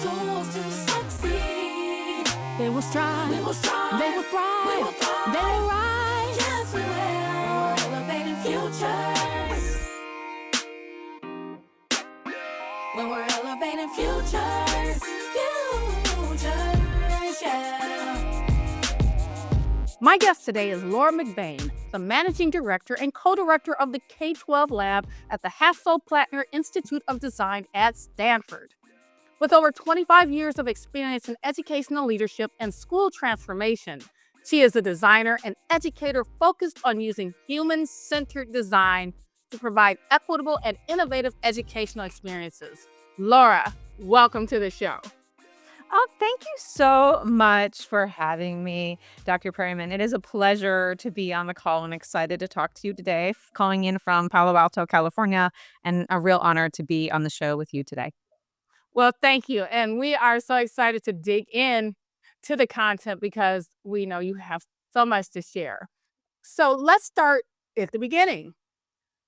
tools to succeed. They will strive. We will strive. They will thrive. We will thrive. They will rise. Yes, we will. Elevating futures. When we're elevating futures. Futures, yeah. My guest today is Laura McBain, the Managing Director and Co-Director of the K-12 Lab at the Hasso Plattner Institute of Design at Stanford. With over 25 years of experience in educational leadership and school transformation, she is a designer and educator focused on using human-centered design to provide equitable and innovative educational experiences. Laura, welcome to the show. Oh, thank you so much for having me, Dr. Perryman. It is a pleasure to be on the call and excited to talk to you today, calling in from Palo Alto, California, and a real honor to be on the show with you today. Well, thank you. And we are so excited to dig in to the content because we know you have so much to share. So let's start at the beginning.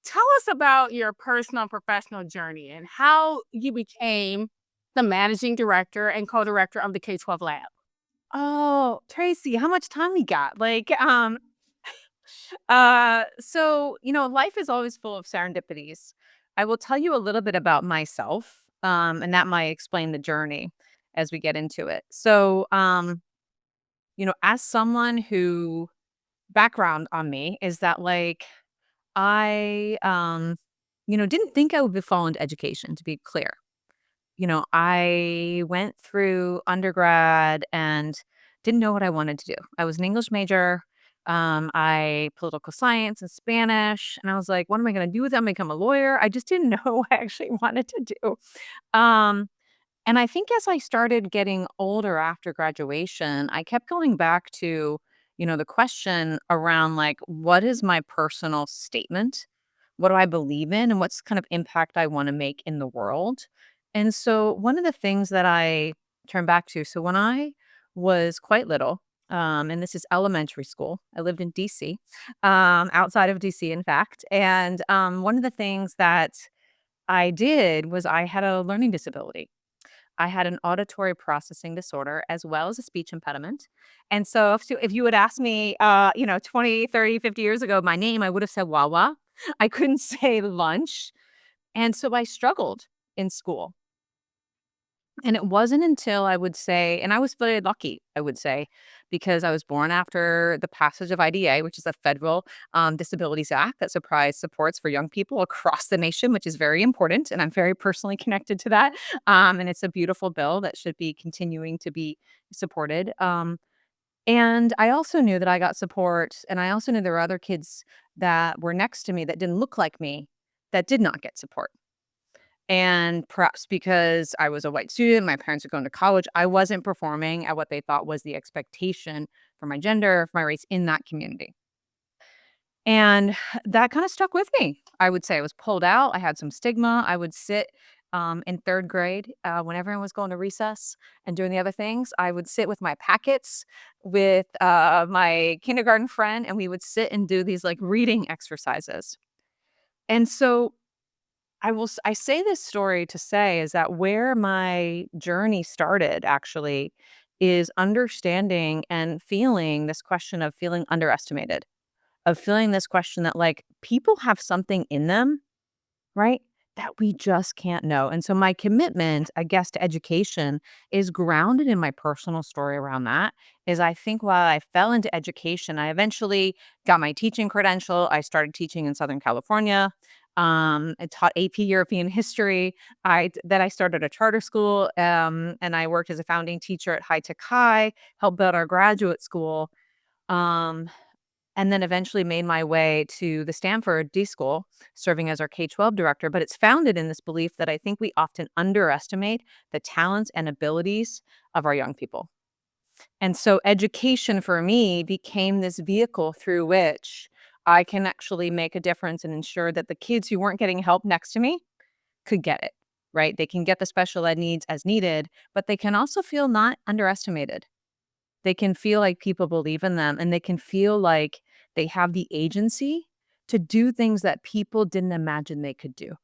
Tell us about your personal and professional journey and how you became the Managing Director and Co-Director of the K-12 Lab. Oh, Tracee, how much time we got? Life is always full of serendipities. I will tell you a little bit about myself, and that might explain the journey as we get into it. As someone who background on me is that I, didn't think I would fall into education, to be clear. I went through undergrad and didn't know what I wanted to do. I was an English major. I political science and Spanish, and I was like, "What am I going to do with them? Become a lawyer?" I just didn't know what I actually wanted to do. Um, and I think as I started getting older after graduation, I kept going back to, the question around what is my personal statement? What do I believe in? And what's kind of impact I want to make in the world? And so one of the things that I turn back to, so when I was quite little, and this is elementary school, I lived in DC, outside of DC, in fact. And one of the things that I did was I had a learning disability. I had an auditory processing disorder as well as a speech impediment. And so if you had asked me, 20, 30, 50 years ago, my name, I would have said Wawa. I couldn't say lunch. And so I struggled in school. And it wasn't until I would say, and I was very lucky, I would say, because I was born after the passage of IDA, which is a federal Disabilities Act that supports for young people across the nation, which is very important. And I'm very personally connected to that. And it's a beautiful bill that should be continuing to be supported. And I also knew that I got support. And I also knew there were other kids that were next to me that didn't look like me that did not get support. And perhaps because I was a white student, my parents were going to college, I wasn't performing at what they thought was the expectation for my gender, for my race in that community. And that kind of stuck with me. I would say I was pulled out. I had some stigma. I would sit in third grade when everyone was going to recess and doing the other things. I would sit with my packets with my kindergarten friend, and we would sit and do these reading exercises. And so I say this story to say is that where my journey started actually is understanding and feeling this question of feeling underestimated, of feeling this question that people have something in them, right? That we just can't know. And so my commitment, I guess, to education is grounded in my personal story around that. Is I think while I fell into education, I eventually got my teaching credential. I started teaching in Southern California. I taught AP European history. I started a charter school, and I worked as a founding teacher at High Tech High, helped build our graduate school, um, and then eventually made my way to the Stanford D.school, serving as our K-12 director. But it's founded in this belief that I think we often underestimate the talents and abilities of our young people. And so education for me became this vehicle through which I can actually make a difference and ensure that the kids who weren't getting help next to me could get it, right? They can get the special ed needs as needed, but they can also feel not underestimated. They can feel like people believe in them, and they can feel like they have the agency to do things that people didn't imagine they could do.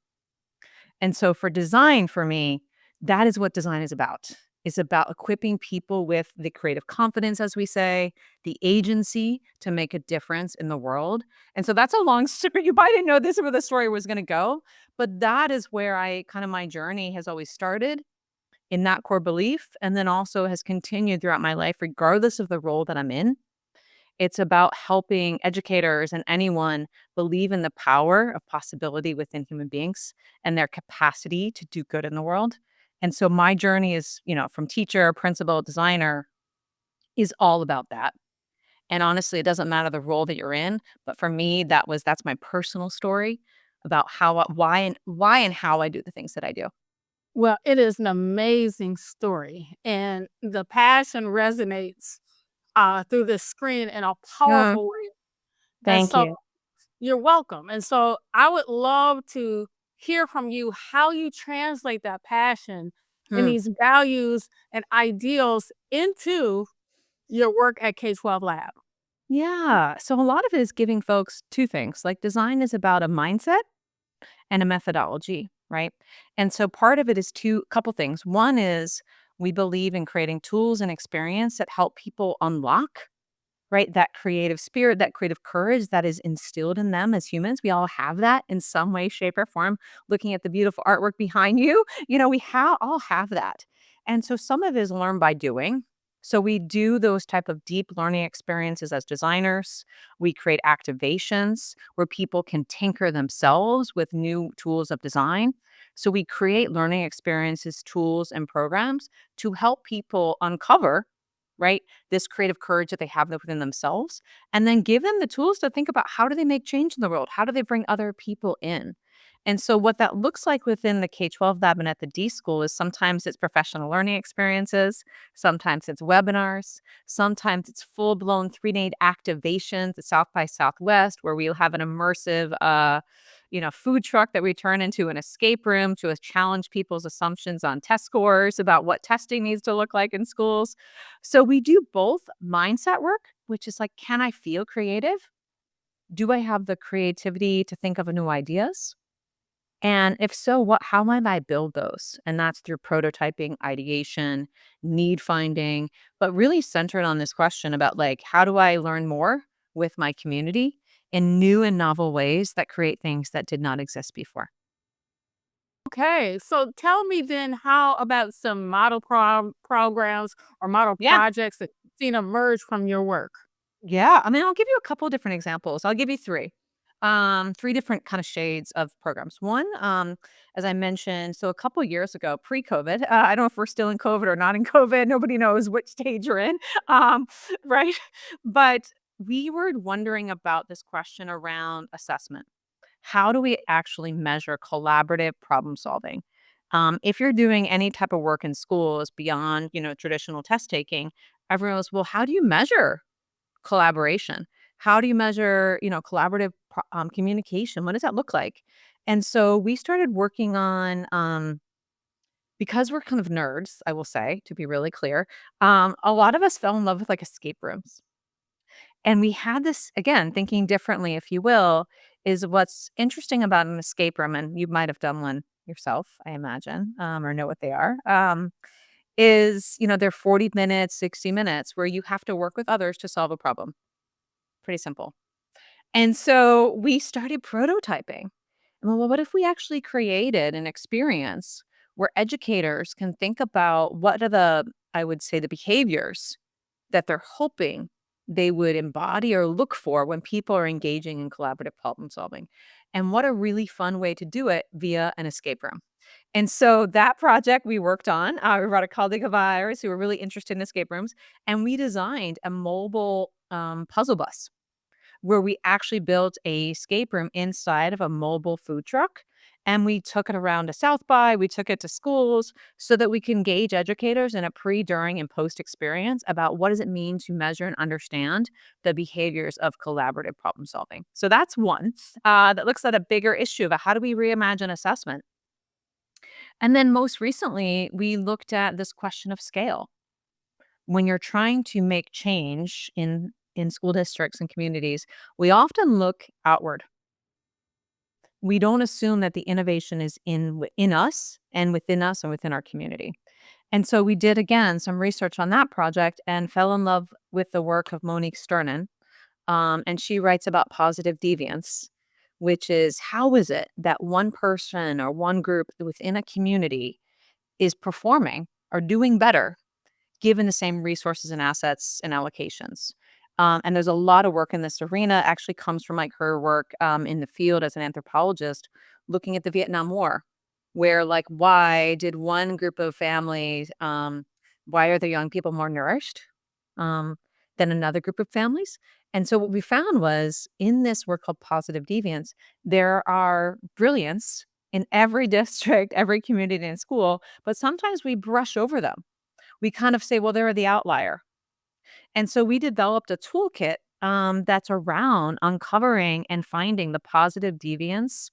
And so for design, for me, That is what design is about. It's about equipping people with the creative confidence, as we say, the agency to make a difference in the world. And so that's a long story. You probably didn't know this is where the story was going to go, but that is where my journey has always started in that core belief, and then also has continued throughout my life, regardless of the role that I'm in. It's about helping educators and anyone believe in the power of possibility within human beings and their capacity to do good in the world. And so my journey is, from teacher, principal, designer, is all about that. And honestly, it doesn't matter the role that you're in, but for me, that's my personal story about why and how I do the things that I do. Well, it is an amazing story, and the passion resonates through the screen in a Yeah, powerful way. And thank so you. you're welcome. And so I would love to hear from you how you translate that passion and Hmm. these values and ideals into your work at K-12 Lab. Yeah. So a lot of it is giving folks two things. Like design is about a mindset and a methodology, right? And so part of it is couple things. One is we believe in creating tools and experience that help people unlock, right, that creative spirit, that creative courage that is instilled in them as humans. We all have that in some way, shape, or form. Looking at the beautiful artwork behind you, all have that. And so some of it is learned by doing. So we do those type of deep learning experiences as designers. We create activations where people can tinker themselves with new tools of design. So we create learning experiences, tools, and programs to help people uncover, right, this creative courage that they have within themselves, and then give them the tools to think about how do they make change in the world? How do they bring other people in? And so what that looks like within the K-12 lab and at the D.school is sometimes it's professional learning experiences, sometimes it's webinars, sometimes it's full-blown 3-day activations at South by Southwest where we'll have an immersive food truck that we turn into an escape room to challenge people's assumptions on test scores about what testing needs to look like in schools. So we do both mindset work, which is like, can I feel creative? Do I have the creativity to think of new ideas? And if so, how might I build those? And that's through prototyping, ideation, need finding, but really centered on this question about like, how do I learn more with my community in new and novel ways that create things that did not exist before? Okay, so tell me then how about some model programs or model Yeah. projects that you've seen emerge from your work? Yeah, I mean, I'll give you a couple different examples. I'll give you 3. 3 different kind of shades of programs. One, as I mentioned, so a couple years ago, pre-COVID, I don't know if we're still in COVID or not in COVID. Nobody knows which stage you're in, right? But we were wondering about this question around assessment. How do we actually measure collaborative problem solving? If you're doing any type of work in schools beyond, traditional test taking, everyone goes, well, how do you measure collaboration? How do you measure, collaborative communication? What does that look like? And so we started working on, because we're kind of nerds, I will say, to be really clear, a lot of us fell in love with like escape rooms. And we had this, again, thinking differently, if you will, is what's interesting about an escape room, and you might have done one yourself, I imagine, or know what they are. Is, they're 40 minutes, 60 minutes where you have to work with others to solve a problem. Pretty simple. And so we started prototyping. Well, what if we actually created an experience where educators can think about what are I would say, the behaviors that they're hoping they would embody or look for when people are engaging in collaborative problem solving. And what a really fun way to do it via an escape room. And so that project we worked on, we brought a colleague of ours who were really interested in escape rooms, and we designed a mobile puzzle bus where we actually built a escape room inside of a mobile food truck. And we took it around to South by, we took it to schools so that we can engage educators in a pre, during, and post experience about what does it mean to measure and understand the behaviors of collaborative problem solving. So that's one that looks at a bigger issue about how do we reimagine assessment. And then most recently, we looked at this question of scale. When you're trying to make change in school districts and communities, we often look outward. We don't assume that the innovation is in us and within us and within our community. And so we did, again, some research on that project and fell in love with the work of Monique Sternin. And she writes about positive deviance, which is how is it that one person or one group within a community is performing or doing better given the same resources and assets and allocations. And there's a lot of work in this arena, actually comes from my career work in the field as an anthropologist, looking at the Vietnam War, where like, why did one group of families, why are the young people more nourished um, than another group of families? And so what we found was in this work called positive deviance, there are brilliance in every district, every community and school, but sometimes we brush over them. We kind of say, well, they're the outlier. And so we developed a toolkit that's around uncovering and finding the positive deviance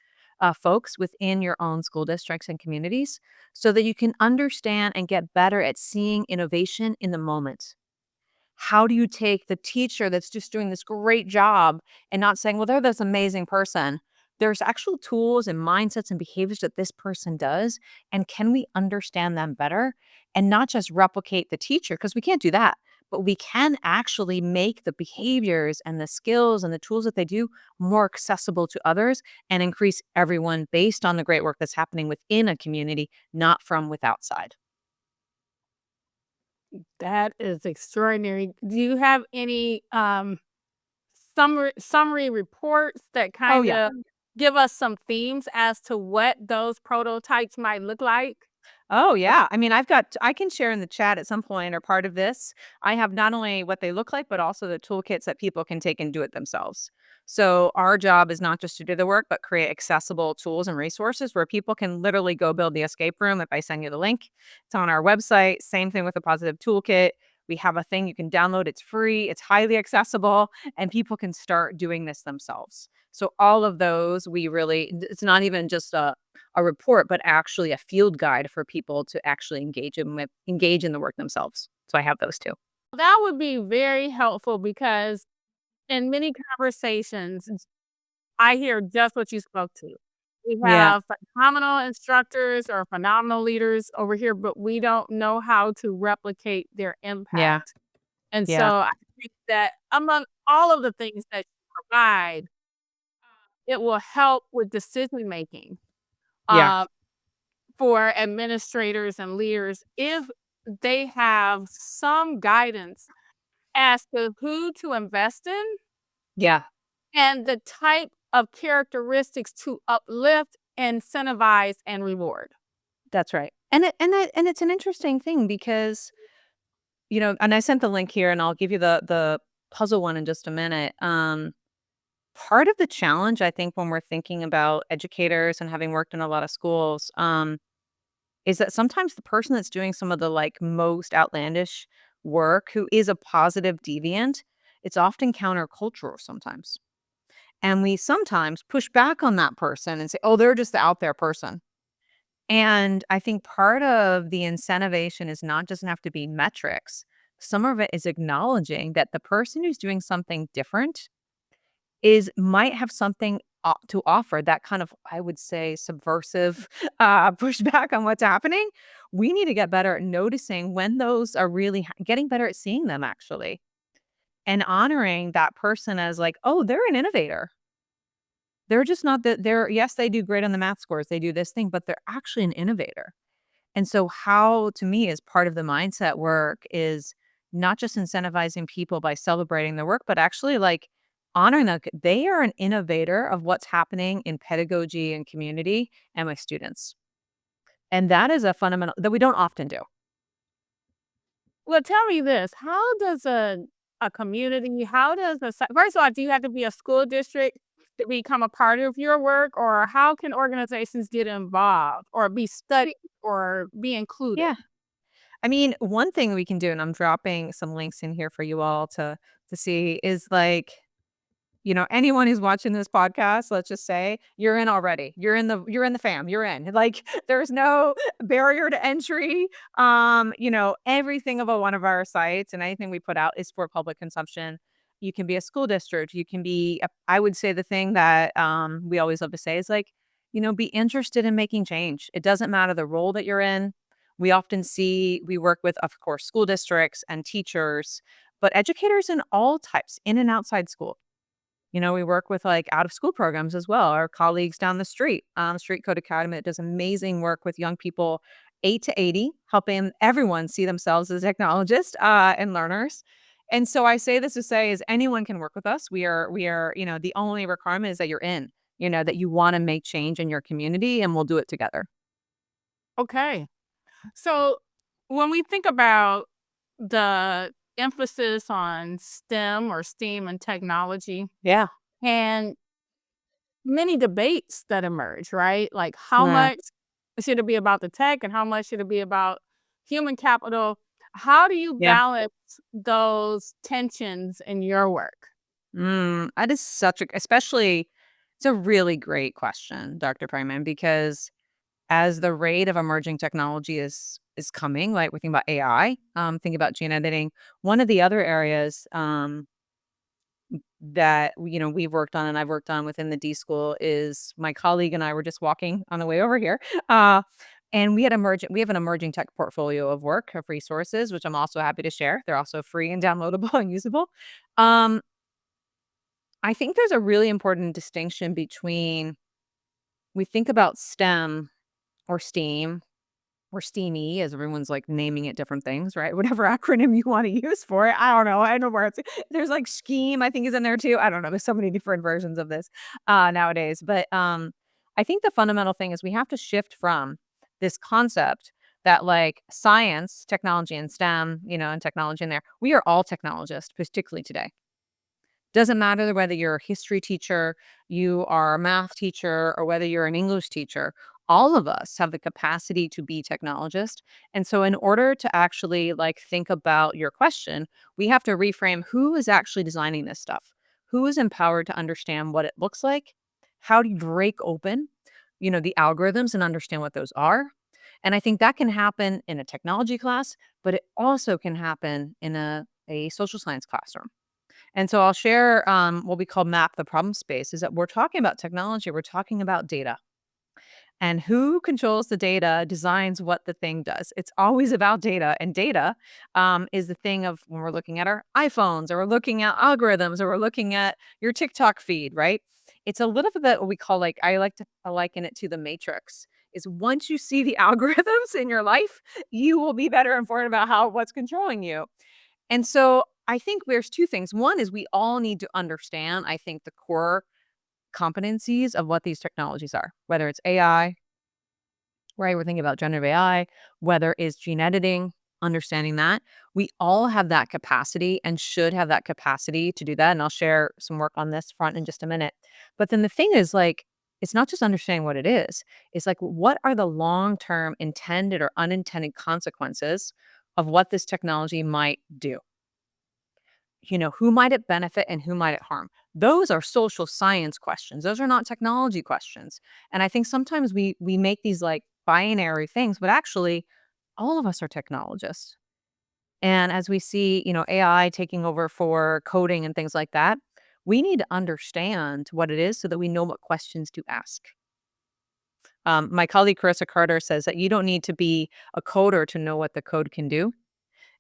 folks within your own school districts and communities so that you can understand and get better at seeing innovation in the moment. How do you take the teacher that's just doing this great job and not saying, well, they're this amazing person? There's actual tools and mindsets and behaviors that this person does. And can we understand them better and not just replicate the teacher? Because we can't do that. But we can actually make the behaviors and the skills and the tools that they do more accessible to others and increase everyone based on the great work that's happening within a community, not from with outside. That is extraordinary. Do you have any summary reports that Oh, kind yeah. of give us some themes as to what those prototypes might look like? Oh, yeah. I mean, I can share in the chat at some point or part of this. I have not only what they look like, but also the toolkits that people can take and do it themselves. So our job is not just to do the work, but create accessible tools and resources where people can literally go build the escape room if I send you the link. It's on our website. Same thing with the positive toolkit. We have a thing you can download. It's free, it's highly accessible, and people can start doing this themselves. So all of those, it's not even just a report, but actually a field guide for people to actually engage in the work themselves. So I have those too. That would be very helpful because in many conversations, I hear just what you spoke to. We Yeah, have phenomenal instructors or phenomenal leaders over here, but we don't know how to replicate their yeah, impact. And so yeah, I think that among all of the things that you provide, it will help with decision making yeah, uh, for administrators and leaders if they have some guidance as to who to invest in yeah. and the type of characteristics to uplift, incentivize, and reward. That's right. And it's an interesting thing because, and I sent the link here and I'll give you the puzzle one in just a minute. Part of the challenge I think when we're thinking about educators and having worked in a lot of schools, is that sometimes the person that's doing some of the like most outlandish work who is a positive deviant, it's often countercultural sometimes. And we sometimes push back on that person and say, oh, they're just the out there person. And I think part of the incentivation is not just have to be metrics. Some of it is acknowledging that the person who's doing something different might have something to offer that kind of, I would say, subversive pushback on what's happening. We need to get better at noticing when those are really getting better at seeing them actually and honoring that person as like, oh, they're an innovator. They're just not that yes, they do great on the math scores. They do this thing, but they're actually an innovator. And so how to me is part of the mindset work is not just incentivizing people by celebrating their work, but actually like honoring that they are an innovator of what's happening in pedagogy and community and with students. And that is a fundamental that we don't often do. Well, tell me this, how does a community, how does first of all, do you have to be a school district to become a part of your work, or how can organizations get involved or be studied or be included? Yeah. I mean, one thing we can do, and I'm dropping some links in here for you all to see, is like anyone who's watching this podcast, let's just say, you're in already. You're in the fam. You're in. Like there's no barrier to entry. Everything about one of our sites and anything we put out is for public consumption. You can be a school district. You can be I would say the thing that we always love to say is like be interested in making change. It doesn't matter the role that you're in. We work with, of course, school districts and teachers, but educators in all types, in and outside school. We work with like out of school programs as well. Our colleagues down the street, Street Code Academy, that does amazing work with young people 8 to 80, helping everyone see themselves as technologists and learners. And so I say this to say is anyone can work with us. We are, the only requirement is that you're in, that you want to make change in your community and we'll do it together. Okay. So when we think about the emphasis on STEM or STEAM and technology Yeah. and many debates that emerge, right? Like how Yeah. much should it be about the tech and how much should it be about human capital? How do you Yeah. balance those tensions in your work? That is especially, it's a really great question, Dr. Perryman, because as the rate of emerging technology is coming, like we think about AI, think about gene editing. One of the other areas that we've worked on and I've worked on within the D.school is my colleague and I were just walking on the way over here. And we have an emerging tech portfolio of work of resources, which I'm also happy to share. They're also free and downloadable and usable. Um, I think there's a really important distinction between we think about STEM or STEAM or STEAMy, as everyone's like naming it different things, right? Whatever acronym you want to use for it. I don't know. I don't know where it's there's like scheme, I think is in there too. I don't know. There's so many different versions of this nowadays. But I think the fundamental thing is we have to shift from this concept that like science, technology, and STEM, and technology in there, we are all technologists, particularly today. Doesn't matter whether you're a history teacher, you are a math teacher, or whether you're an English teacher. All of us have the capacity to be technologists. And so in order to actually like think about your question, we have to reframe who is actually designing this stuff. Who is empowered to understand what it looks like? How do you break open, the algorithms and understand what those are? And I think that can happen in a technology class, but it also can happen in a social science classroom. And so I'll share what we call map the problem space is that we're talking about technology, we're talking about data. And who controls the data designs what the thing does. It's always about data. And data is the thing of when we're looking at our iPhones or we're looking at algorithms or we're looking at your TikTok feed, right? It's a little bit what we call like, I like to liken it to the matrix. Is once you see the algorithms in your life, you will be better informed about what's controlling you. And so I think there's two things. One is we all need to understand, I think, the core competencies of what these technologies are, whether it's AI, right? We're thinking about generative AI, whether it's gene editing, understanding that. We all have that capacity and should have that capacity to do that. And I'll share some work on this front in just a minute. But then the thing is like, it's not just understanding what it is. It's like, what are the long-term intended or unintended consequences of what this technology might do? Who might it benefit and who might it harm? Those are social science questions. Those are not technology questions. And I think sometimes we make these like binary things, but actually all of us are technologists. And as we see, AI taking over for coding and things like that, we need to understand what it is so that we know what questions to ask. My colleague Carissa Carter says that you don't need to be a coder to know what the code can do.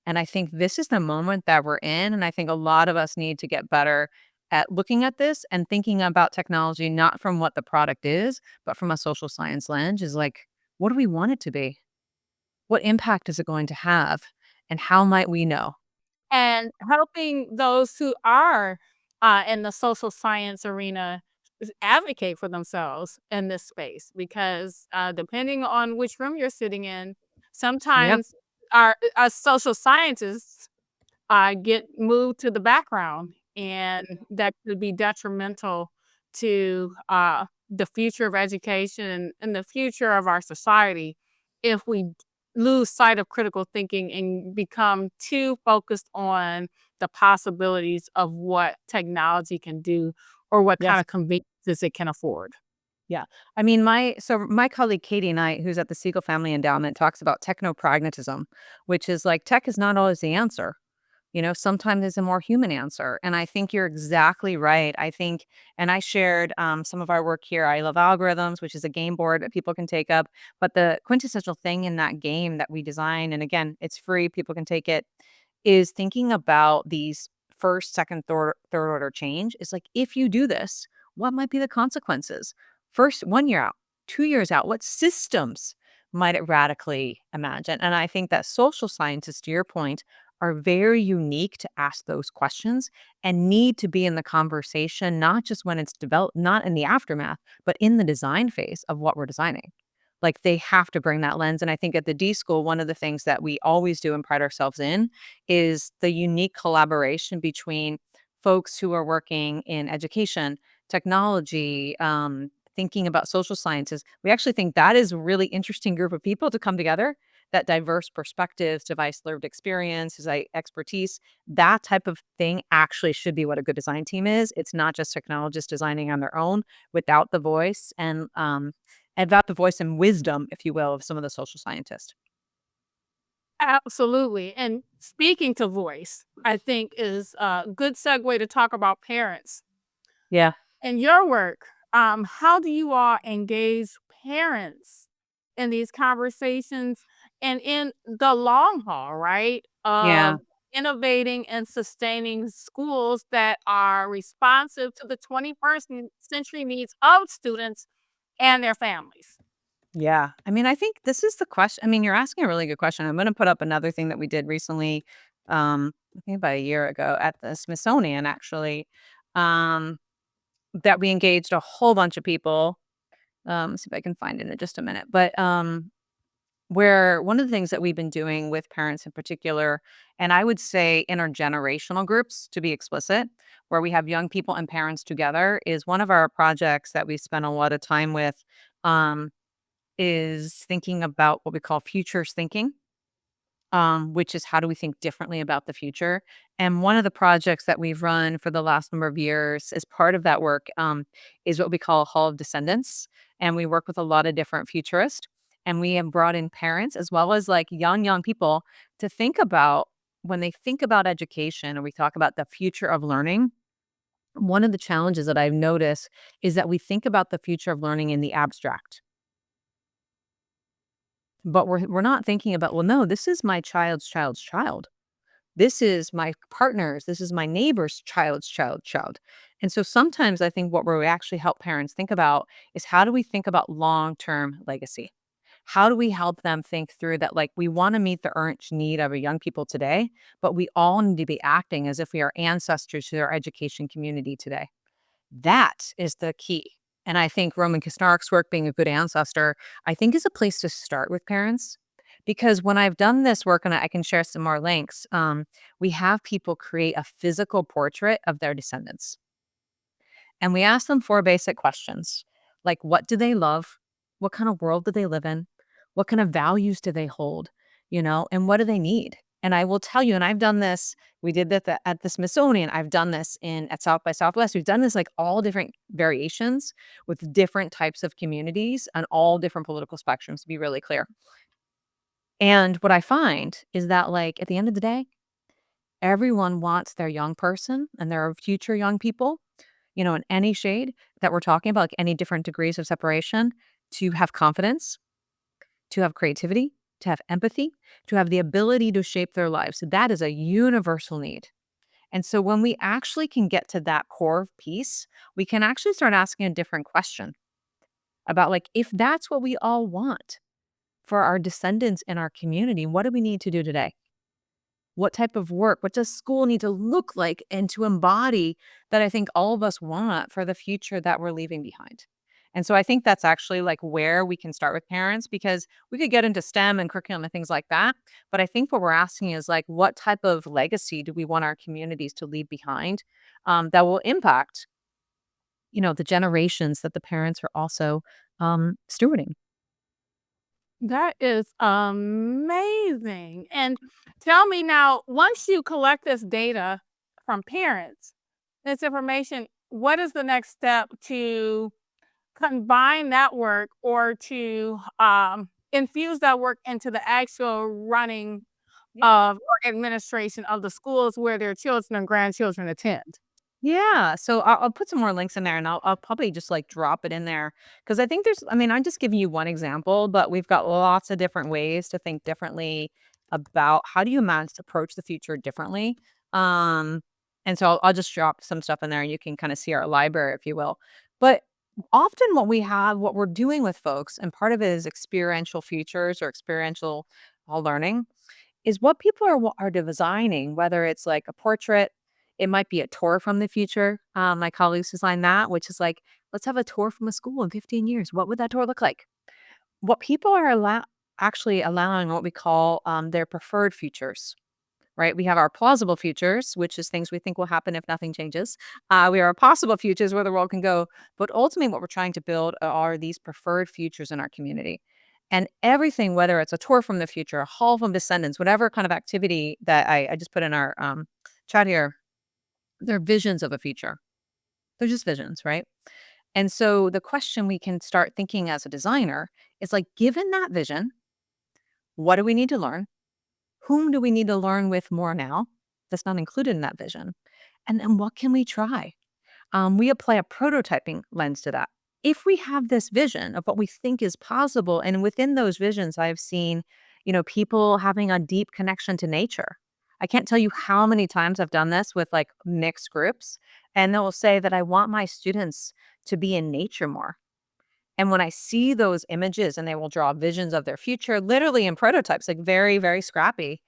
And I think this is the moment that we're in, and I think a lot of us need to get better at looking at this and thinking about technology not from what the product is, but from a social science lens is like, what do we want it to be? What impact is it going to have? And how might we know? And helping those who are in the social science arena advocate for themselves in this space because depending on which room you're sitting in, Yep. sometimes our social scientists get moved to the background, and that could be detrimental to the future of education and the future of our society if we lose sight of critical thinking and become too focused on the possibilities of what technology can do or what kind Yes. of conveniences it can afford. Yeah. I mean, my colleague Katie Knight, who's at the Siegel Family Endowment, talks about technopragmatism, which is like tech is not always the answer. Sometimes it's a more human answer. And I think you're exactly right. I think, and I shared some of our work here. I love algorithms, which is a game board that people can take up. But the quintessential thing in that game that we design, and again, it's free, people can take it, is thinking about these first, second, third order change. Is like, if you do this, what might be the consequences? First, 1 year out, 2 years out, what systems might it radically imagine? And I think that social scientists, to your point, are very unique to ask those questions and need to be in the conversation, not just when it's developed, not in the aftermath, but in the design phase of what we're designing. Like they have to bring that lens. And I think at the D School, one of the things that we always do and pride ourselves in is the unique collaboration between folks who are working in education, technology, thinking about social sciences. We actually think that is a really interesting group of people to come together, that diverse perspectives, device lived experience, expertise, that type of thing actually should be what a good design team is. It's not just technologists designing on their own without the voice and without the voice and wisdom, if you will, of some of the social scientists. Absolutely. And speaking to voice, I think is a good segue to talk about parents. Yeah. In your work, how do you all engage parents in these conversations and in the long haul, right? Yeah. Of innovating and sustaining schools that are responsive to the 21st century needs of students and their families. Yeah. I mean, I think this is the question. I mean, you're asking a really good question. I'm going to put up another thing that we did recently, I think about a year ago at the Smithsonian, actually, um, that we engaged a whole bunch of people. Let's see if I can find it in just a minute. But where one of the things that we've been doing with parents in particular, and I would say intergenerational groups to be explicit, where we have young people and parents together, is one of our projects that we spent a lot of time with. Um, is thinking about what we call futures thinking, which is how do we think differently about the future? And one of the projects that we've run for the last number of years as part of that work is what we call a Hall of Descendants. And we work with a lot of different futurists. And we have brought in parents as well as like young people to think about when they think about education or we talk about the future of learning. One of the challenges that I've noticed is that we think about the future of learning in the abstract. But we're not thinking about, well, no, this is my child's child. This is my partner's, this is my neighbor's child. And so sometimes I think what we actually help parents think about is how do we think about long-term legacy? How do we help them think through that, like, we want to meet the urgent need of our young people today, but we all need to be acting as if we are ancestors to their education community today. That is the key. And I think Roman Kisnarik's work, being a good ancestor, I think is a place to start with parents. Because when I've done this work, and I can share some more links, we have people create a physical portrait of their descendants. And we ask them four basic questions like, what do they love? What kind of world do they live in? What kind of values do they hold? And what do they need? And I will tell you, and I've done this, we did that at the Smithsonian. I've done this at South by Southwest. We've done this like all different variations with different types of communities on all different political spectrums, to be really clear. And what I find is that, like, at the end of the day, everyone wants their young person and their future young people, in any shade that we're talking about, like any different degrees of separation, to have confidence, to have creativity, to have empathy, to have the ability to shape their lives. That is a universal need. And so when we actually can get to that core piece, we can actually start asking a different question about, like, if that's what we all want for our descendants in our community, what do we need to do today? What type of work? What does school need to look like and to embody that I think all of us want for the future that we're leaving behind? And so I think that's actually like where we can start with parents, because we could get into STEM and curriculum and things like that. But I think what we're asking is, like, what type of legacy do we want our communities to leave behind that will impact, the generations that the parents are also stewarding? That is amazing. And tell me now, once you collect this data from parents, this information, what is the next step to combine that work or to infuse that work into the actual running Yeah. or administration of the schools where their children and grandchildren attend. Yeah, so I'll put some more links in there, and I'll probably just, like, drop it in there because I think I'm just giving you one example, but we've got lots of different ways to think differently about how do you approach the future differently, um, and so I'll just drop some stuff in there, and you can kinda see our library, if you will, but often what we're doing with folks, and part of it is experiential futures or experiential, learning, is what people are designing, whether it's like a portrait, it might be a tour from the future. My colleagues design that, which is like, let's have a tour from a school in 15 years. What would that tour look like? What people are actually allowing what we call their preferred futures, right? We have our plausible futures, which is things we think will happen if nothing changes. We have our possible futures where the world can go. But ultimately, what we're trying to build are these preferred futures in our community. And everything, whether it's a tour from the future, a hall from descendants, whatever kind of activity that I just put in our chat here, they're visions of a future. They're just visions, right? And so the question we can start thinking as a designer is like, given that vision, what do we need to learn? Whom do we need to learn with more now? That's not included in that vision. And then what can we try? We apply a prototyping lens to that. If we have this vision of what we think is possible, and within those visions, I've seen, people having a deep connection to nature. I can't tell you how many times I've done this with like mixed groups, and they'll say that I want my students to be in nature more. And when I see those images and they will draw visions of their future, literally in prototypes, like very, very scrappy,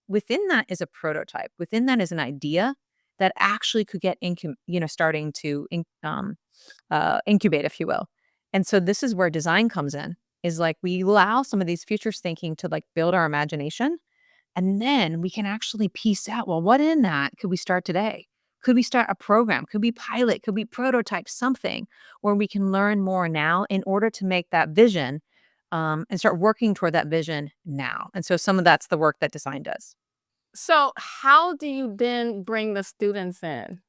within that is a prototype. Within that is an idea that actually could get starting to incubate, if you will. And so this is where design comes in. Is like we allow some of these futures thinking to like build our imagination, and then we can actually piece out, well, what in that could we start today? Could we start a program? Could we pilot? Could we prototype something where we can learn more now in order to make that vision and start working toward that vision now? And so some of that's the work that design does. So, how do you then bring the students in?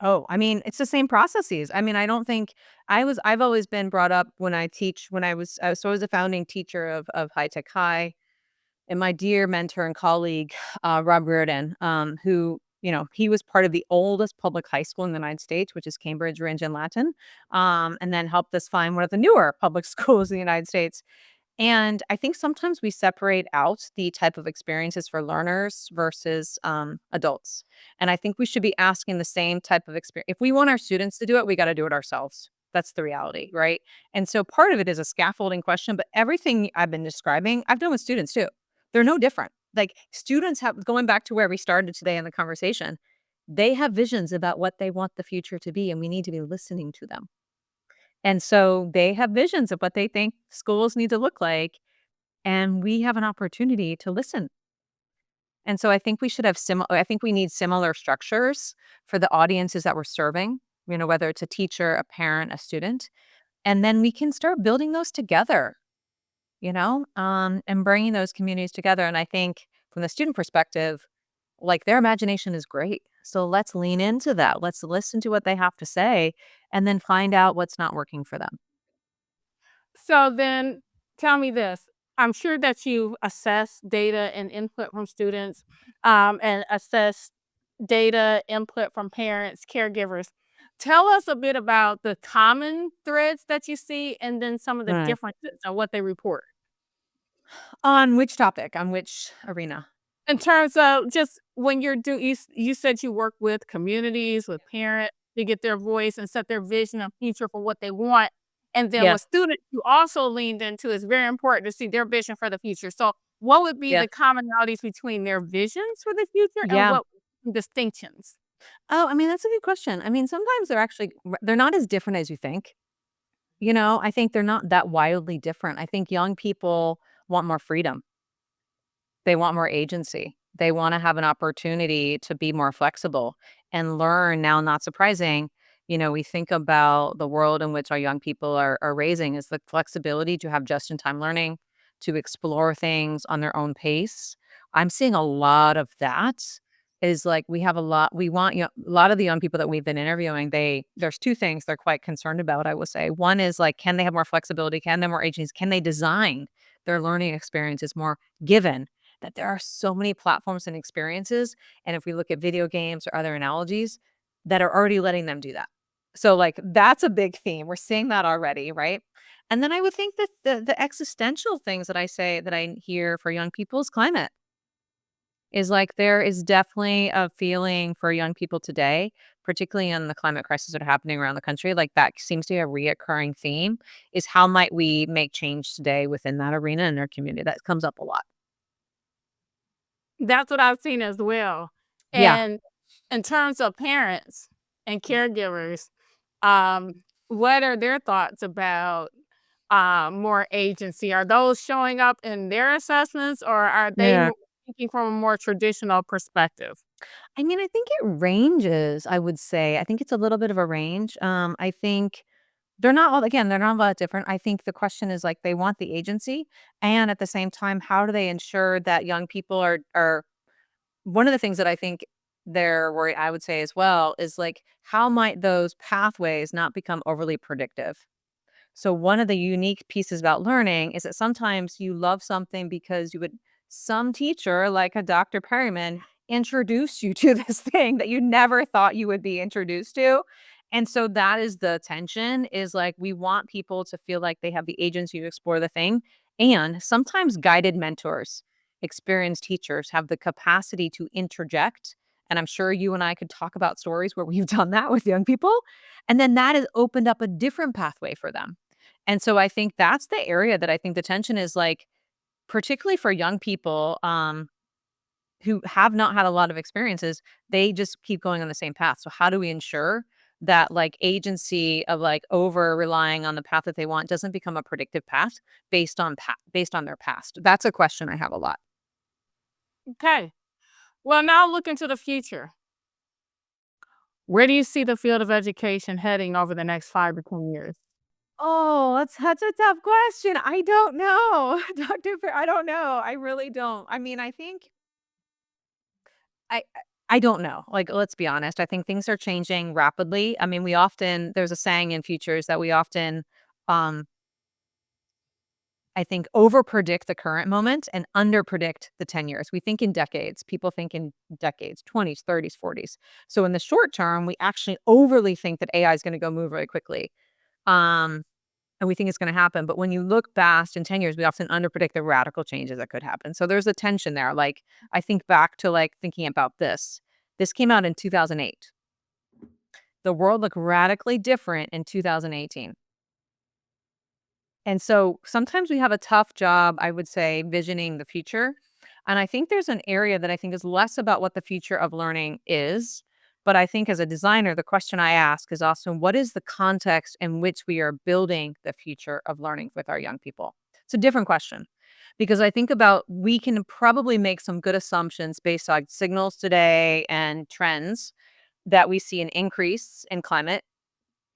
Oh, it's the same processes. I don't think I've always been brought up when I teach, I was a founding teacher of High Tech High. And my dear mentor and colleague, Rob Reardon, who, he was part of the oldest public high school in the United States, which is Cambridge Range and Latin, and then helped us find one of the newer public schools in the United States. And I think sometimes we separate out the type of experiences for learners versus adults. And I think we should be asking the same type of experience. If we want our students to do it, we got to do it ourselves. That's the reality, right? And so part of it is a scaffolding question, but everything I've been describing, I've done with students too. They're no different. Like students have, going back to where we started today in the conversation, they have visions about what they want the future to be, and we need to be listening to them. And so they have visions of what they think schools need to look like, and we have an opportunity to listen. And so I think we should have I think we need similar structures for the audiences that we're serving, whether it's a teacher, a parent, a student, and then we can start building those together, and bringing those communities together. And I think from the student perspective, like their imagination is great. So let's lean into that. Let's listen to what they have to say and then find out what's not working for them. So then tell me this. I'm sure that you assess data and input from students, and assess data input from parents, caregivers. Tell us a bit about the common threads that you see and then some of the Right. differences of what they report. On which topic? On which arena? In terms of just when you said you work with communities, with parents to get their voice and set their vision and future for what they want. And then Yes. with students, you also leaned into it's very important to see their vision for the future. So what would be Yes. the commonalities between their visions for the future and Yeah. what distinctions? Oh, that's a good question. Sometimes they're not as different as you think. I think they're not that wildly different. I think young people want more freedom. They want more agency. They wanna have an opportunity to be more flexible and learn. Now, not surprising, we think about the world in which our young people are raising is the flexibility to have just-in-time learning, to explore things on their own pace. I'm seeing a lot of that is, like, we want, a lot of the young people that we've been interviewing, there's 2 things they're quite concerned about, I will say. One is, like, can they have more flexibility? Can they have more agency? Can they design their learning experiences more given that there are so many platforms and experiences, and if we look at video games or other analogies, that are already letting them do that. So, like, that's a big theme. We're seeing that already, right? And then I would think that the existential things that I hear for young people is climate. Is like there is definitely a feeling for young people today, particularly in the climate crisis that are happening around the country, like that seems to be a reoccurring theme, is how might we make change today within that arena in our community? That comes up a lot. That's what I've seen as well. Yeah. And in terms of parents and caregivers, um, what are their thoughts about more agency? Are those showing up in their assessments, or are they Yeah. thinking from a more traditional perspective? I mean, I think it ranges, I would say. I think it's a little bit of a range. I think they're not all that different. I think the question is like they want the agency, and at the same time, how do they ensure that young people are one of the things that I think they're worried, I would say as well, is like how might those pathways not become overly predictive? So one of the unique pieces about learning is that sometimes you love something because some teacher like a Dr. Perryman introduced you to this thing that you never thought you would be introduced to. And so that is the tension is like we want people to feel like they have the agency to explore the thing. And sometimes guided mentors, experienced teachers have the capacity to interject. And I'm sure you and I could talk about stories where we've done that with young people. And then that has opened up a different pathway for them. And so I think that's the area that I think the tension is like, particularly for young people who have not had a lot of experiences, they just keep going on the same path. So how do we ensure that like agency of like over relying on the path that they want doesn't become a predictive path based on their past? That's a question I have a lot. Okay. Well, now look into the future. Where do you see the field of education heading over the next 5 to 10 years? Oh, that's such a tough question. I don't know. I don't know. I really don't. I mean, I I don't know. Like, let's be honest. I think things are changing rapidly. I mean, there's a saying in futures that we often, um, I think, over predict the current moment and under predict the 10 years. We think in decades. People think in decades, 20s, 30s, 40s. So in the short term, we actually overly think that AI is going to go move really quickly. Um, and we think it's going to happen. But when you look past in 10 years, we often underpredict the radical changes that could happen. So there's a tension there. Like, I think back to like thinking about this. This came out in 2008. The world looked radically different in 2018. And so sometimes we have a tough job, I would say, visioning the future. And I think there's an area that I think is less about what the future of learning is. But I think as a designer, the question I ask is also what is the context in which we are building the future of learning with our young people? It's a different question because I think about we can probably make some good assumptions based on signals today and trends that we see an increase in climate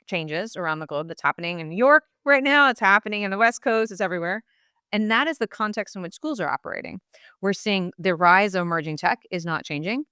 changes around the globe that's happening in New York right now, it's happening in the West Coast, it's everywhere. And that is the context in which schools are operating. We're seeing the rise of emerging tech is not changing.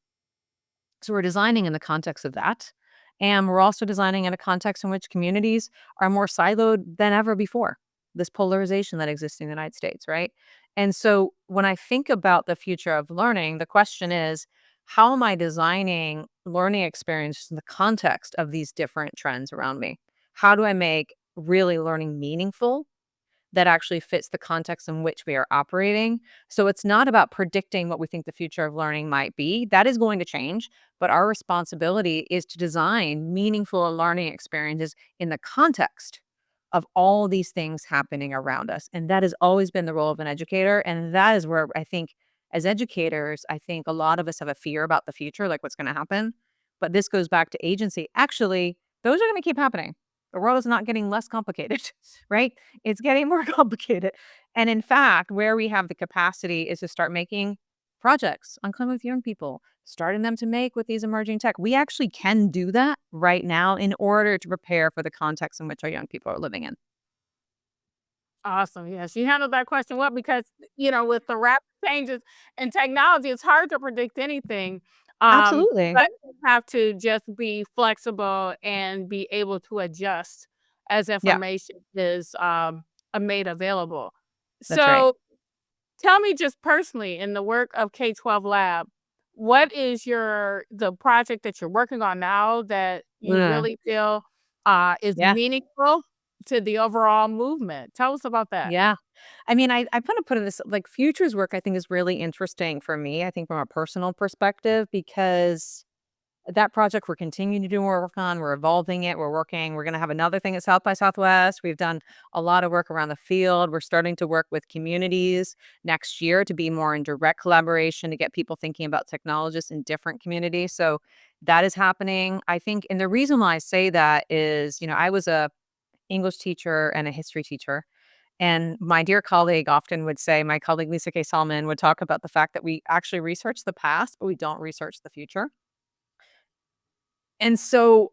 So we're designing in the context of that. And we're also designing in a context in which communities are more siloed than ever before. This polarization that exists in the United States, right? And so when I think about the future of learning, the question is, how am I designing learning experiences in the context of these different trends around me? How do I make really learning meaningful that actually fits the context in which we are operating. So it's not about predicting what we think the future of learning might be. That is going to change, but our responsibility is to design meaningful learning experiences in the context of all these things happening around us. And that has always been the role of an educator. And that is where I think as educators, I think a lot of us have a fear about the future, like what's going to happen. But this goes back to agency. Actually, those are going to keep happening. The world is not getting less complicated, right? It's getting more complicated. And in fact, where we have the capacity is to start making projects on climate with young people, starting them to make with these emerging tech. We actually can do that right now in order to prepare for the context in which our young people are living in. Awesome. Yes, you handled that question well because, with the rapid changes in technology, it's hard to predict anything. Absolutely. But you have to just be flexible and be able to adjust as Yeah, information is made available. that's right. So Tell me just personally in the work of K-12 Lab, what is the project that you're working on now that you Mm, really feel is yeah, meaningful to the overall movement? Tell us about that. yeah. I mean, I kind of put it this like futures work I think is really interesting for me, I think from a personal perspective, because that project we're continuing to do work on, we're evolving it, we're gonna have another thing at South by Southwest. We've done a lot of work around the field. We're starting to work with communities next year to be more in direct collaboration to get people thinking about technologists in different communities. So that is happening. I think, and the reason why I say that is, I was a English teacher and a history teacher. And my dear colleague often would say, my colleague Lisa K. Solomon would talk about the fact that we actually research the past, but we don't research the future. And so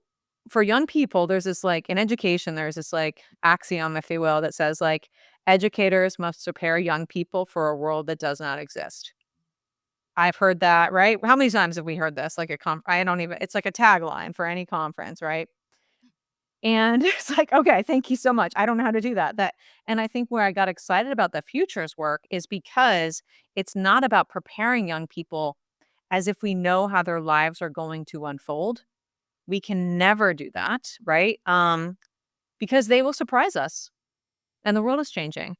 for young people, there's this like in education, there's this like axiom, if you will, that says like educators must prepare young people for a world that does not exist. I've heard that, right? How many times have we heard this? Like I don't even, it's like a tagline for any conference, right? And it's like, okay, thank you so much. I don't know how to do that. And I think where I got excited about the futures work is because it's not about preparing young people as if we know how their lives are going to unfold. We can never do that, right? Because they will surprise us and the world is changing.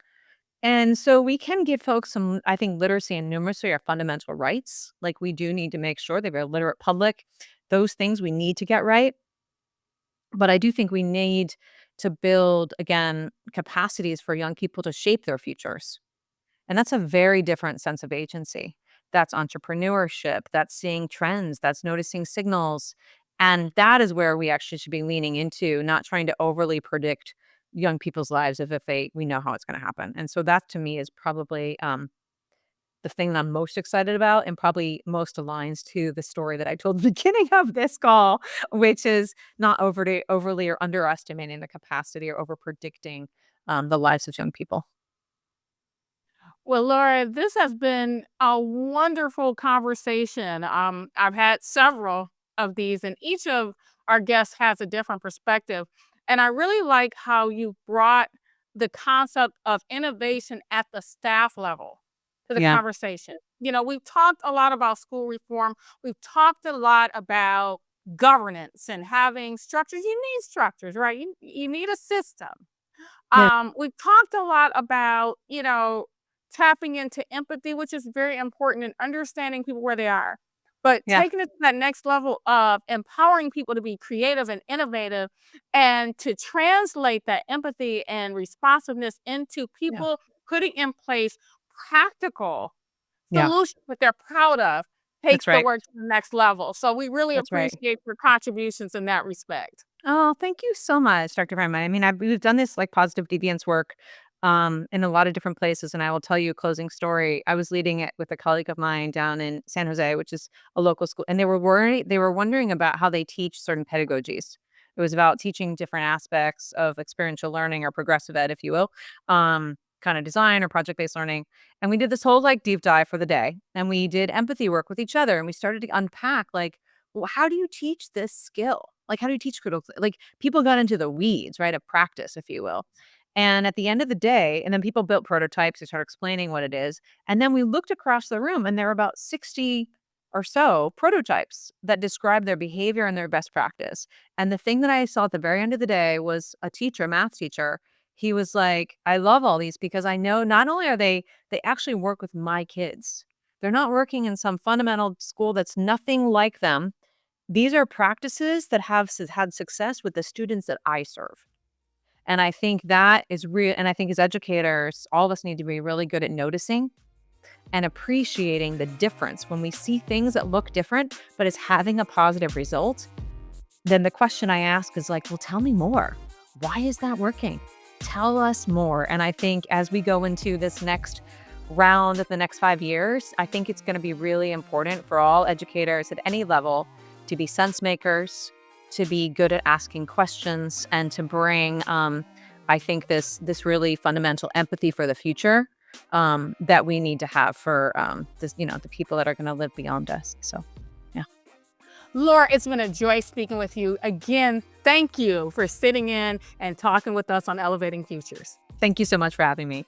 And so we can give folks some, I think literacy and numeracy are fundamental rights. Like we do need to make sure they have a literate public. Those things we need to get right. But I do think we need to build, again, capacities for young people to shape their futures. And that's a very different sense of agency. That's entrepreneurship, that's seeing trends, that's noticing signals. And that is where we actually should be leaning into, not trying to overly predict young people's lives if we know how it's going to happen. And so that to me is probably the thing that I'm most excited about and probably most aligns to the story that I told at the beginning of this call, which is not overly or underestimating the capacity or over predicting the lives of young people. Well, Laura, this has been a wonderful conversation. I've had several of these, and each of our guests has a different perspective. And I really like how you brought the concept of innovation at the staff level to the Yeah. conversation. We've talked a lot about school reform, we've talked a lot about governance and having structures. You need structures, right? You need a system. Yeah. We've talked a lot about, tapping into empathy, which is very important in understanding people where they are. But Yeah. taking it to that next level of empowering people to be creative and innovative and to translate that empathy and responsiveness into Yeah. people putting in place practical Yeah. solutions that they're proud of That's takes the right. work to the next level. So we really That's right. appreciate your contributions in that respect. Oh, thank you so much, Dr. Perman. I mean, we've done this like positive deviance work in a lot of different places. And I will tell you a closing story. I was leading it with a colleague of mine down in San Jose, which is a local school. And they were wondering about how they teach certain pedagogies. It was about teaching different aspects of experiential learning or progressive ed, if you will, kind of design or project-based learning. And we did this whole like deep dive for the day. And we did empathy work with each other. And we started to unpack like, well, how do you teach this skill? Like, how do you teach critical? Like, people got into the weeds, right, of practice, if you will. And at the end of the day, and then people built prototypes. They started explaining what it is. And then we looked across the room, and there were about 60 or so prototypes that describe their behavior and their best practice. And the thing that I saw at the very end of the day was a teacher, a math teacher. He was like, I love all these because I know not only are they actually work with my kids. They're not working in some fundamental school that's nothing like them. These are practices that have had success with the students that I serve. And I think that is real. And I think as educators, all of us need to be really good at noticing and appreciating the difference when we see things that look different, but it's having a positive result. Then the question I ask is like, well, tell me more. Why is that working? Tell us more. And I think as we go into this next round of the next 5 years, I think it's going to be really important for all educators at any level to be sense makers, to be good at asking questions, and to bring, I think, this really fundamental empathy for the future that we need to have for the people that are going to live beyond us. So, yeah. Laura, it's been a joy speaking with you. Again, thank you for sitting in and talking with us on Elevating Futures. Thank you so much for having me.